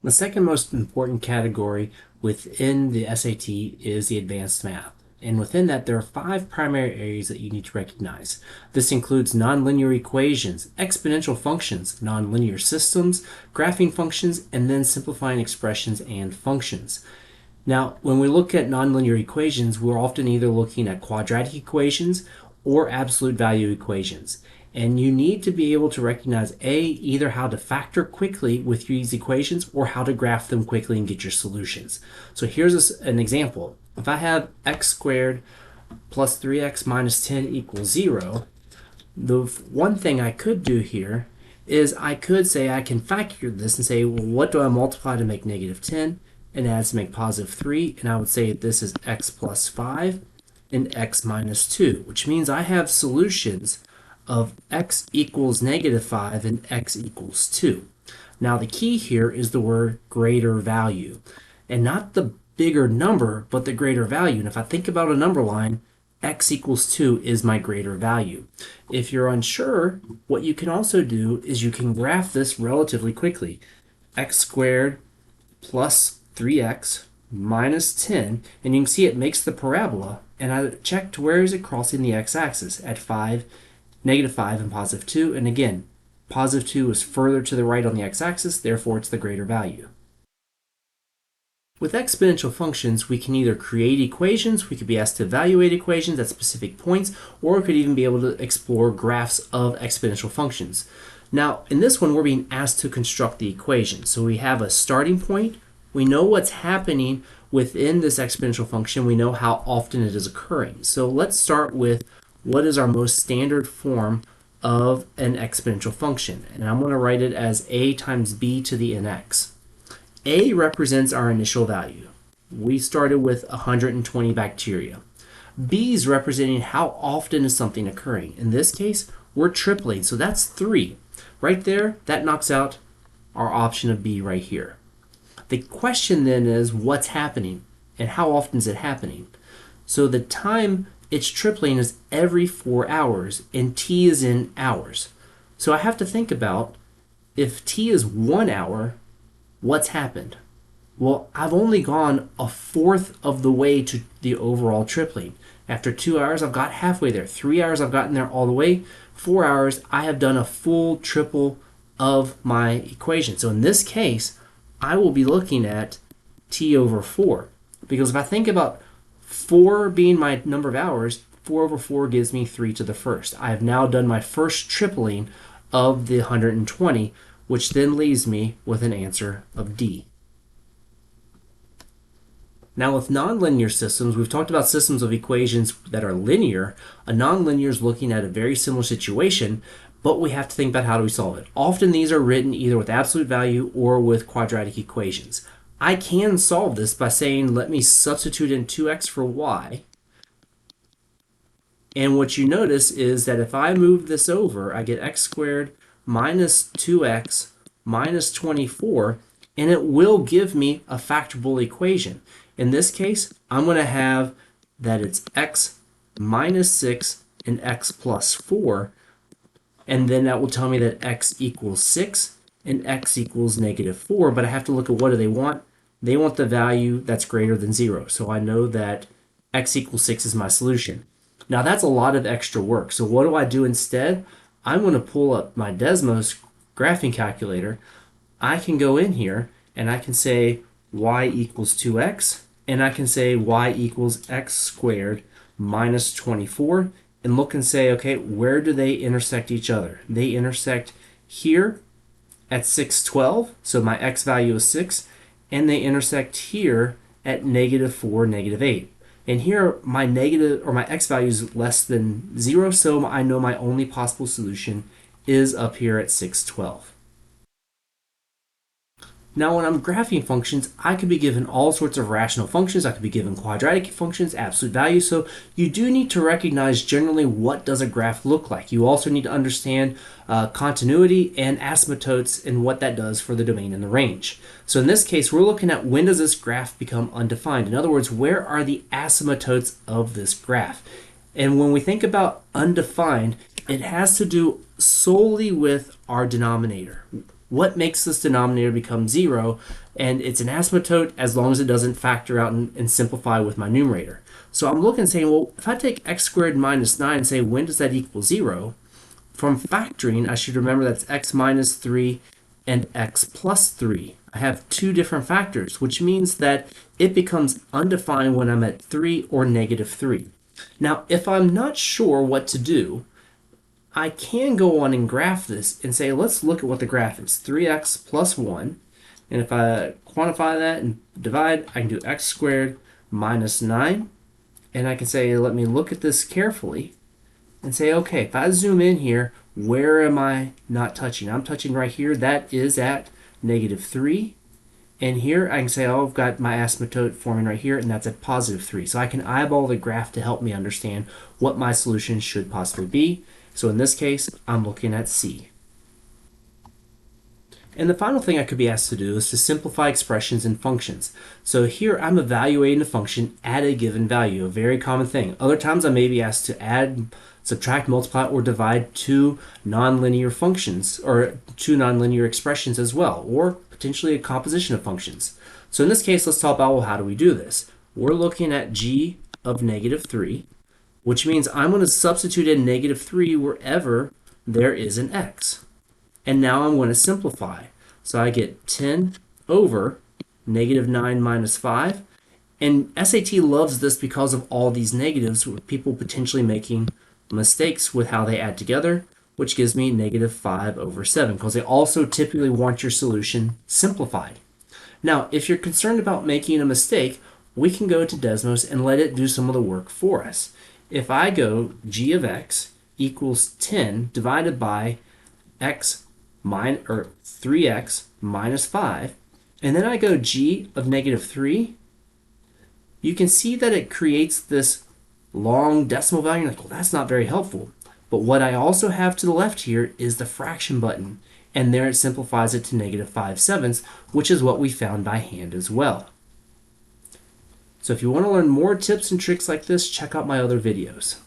The second most important category within the SAT is the advanced math. And within that, there are 5 primary areas that you need to recognize. This includes nonlinear equations, exponential functions, nonlinear systems, graphing functions, and then simplifying expressions and functions. Now, when we look at nonlinear equations, we're often either looking at quadratic equations or absolute value equations. And you need to be able to recognize either how to factor quickly with these equations or how to graph them quickly and get your solutions. So here's an example. If I have x squared plus 3x minus 10 equals 0, the one thing I could do here is I could say I can factor this and say, well, what do I multiply to make negative 10 and add to make positive 3? And I would say this is x plus 5 and x minus 2, which means I have solutions of x equals negative 5 and x equals 2. Now the key here is the word greater value, and not the bigger number, but the greater value. And if I think about a number line, x equals 2 is my greater value. If you're unsure, what you can also do is you can graph this relatively quickly. X squared plus 3x minus 10, and you can see it makes the parabola, and I checked where is it crossing the x-axis at 5, negative 5 and positive 2, and again, positive 2 is further to the right on the x-axis, therefore it's the greater value. With exponential functions, we can either create equations, we could be asked to evaluate equations at specific points, or we could even be able to explore graphs of exponential functions. Now, in this one, we're being asked to construct the equation. So we have a starting point, we know what's happening within this exponential function, we know how often it is occurring. So let's start with what is our most standard form of an exponential function. And I'm going to write it as a times b to the nx. A represents our initial value. We started with 120 bacteria. B is representing how often is something occurring. In this case, we're tripling, so that's 3. Right there, that knocks out our option of B right here. The question then is what's happening and how often is it happening? So the time it's tripling is every 4 hours, and t is in hours. So I have to think about, if t is 1 hour, what's happened? Well, I've only gone a fourth of the way to the overall tripling. After 2 hours, I've got halfway there. 3 hours, I've gotten there all the way. 4 hours, I have done a full triple of my equation. So in this case, I will be looking at t over 4. Because if I think about 4 being my number of hours, 4 over 4 gives me 3 to the first. I have now done my first tripling of the 120, which then leaves me with an answer of D. Now with nonlinear systems, we've talked about systems of equations that are linear. A nonlinear is looking at a very similar situation, but we have to think about how do we solve it. Often these are written either with absolute value or with quadratic equations. I can solve this by saying, let me substitute in 2x for y. And what you notice is that if I move this over, I get x squared minus 2x minus 24, and it will give me a factorable equation. In this case, I'm going to have that it's x minus 6 and x plus 4, and then that will tell me that x equals 6 and x equals negative 4, but I have to look at what do they want. They want the value that's greater than 0, so I know that x equals 6 is my solution. Now that's a lot of extra work, so what do I do instead? I'm going to pull up my Desmos graphing calculator. I can go in here and I can say y equals 2x, and I can say y equals x squared minus 24, and look and say, okay, where do they intersect each other? They intersect here at 612, so my x value is 6, and they intersect here at negative 4, negative 8. And here my negative or my x value is less than 0, so I know my only possible solution is up here at 612. Now when I'm graphing functions, I could be given all sorts of rational functions. I could be given quadratic functions, absolute values. So you do need to recognize generally what does a graph look like. You also need to understand continuity and asymptotes and what that does for the domain and the range. So in this case, we're looking at when does this graph become undefined? In other words, where are the asymptotes of this graph? And when we think about undefined, it has to do solely with our denominator. what makes this denominator become 0, and it's an asymptote as long as it doesn't factor out and simplify with my numerator. So I'm looking and saying, well, if I take x squared minus 9 and say, when does that equal 0? From factoring, I should remember that's x minus 3 and x plus 3. I have two different factors, which means that it becomes undefined when I'm at 3 or negative 3. Now, if I'm not sure what to do, I can go on and graph this and say, let's look at what the graph is. 3x plus 1. And if I quantify that and divide, I can do x squared minus 9. And I can say, let me look at this carefully and say, okay, if I zoom in here, where am I not touching? I'm touching right here. That is at negative 3. And here I can say, oh, I've got my asymptote forming right here, and that's at positive 3. So I can eyeball the graph to help me understand what my solution should possibly be. So in this case, I'm looking at C. And the final thing I could be asked to do is to simplify expressions and functions. So here I'm evaluating a function at a given value, a very common thing. Other times I may be asked to add, subtract, multiply, or divide two nonlinear functions, or two nonlinear expressions as well, or potentially a composition of functions. So in this case, let's talk about, well, how do we do this? We're looking at g of negative 3, which means I'm going to substitute in negative 3 wherever there is an x. And now I'm going to simplify. So I get 10 over negative 9 minus 5. And SAT loves this because of all these negatives, with people potentially making mistakes with how they add together, which gives me negative 5 over 7, because they also typically want your solution simplified. Now, if you're concerned about making a mistake, we can go to Desmos and let it do some of the work for us. If I go g of x equals 10 divided by x minus, or 3x minus 5, and then I go g of negative 3, you can see that it creates this long decimal value. You're like, well, that's not very helpful. But what I also have to the left here is the fraction button, and there it simplifies it to negative 5/7, which is what we found by hand as well. So if you want to learn more tips and tricks like this, check out my other videos.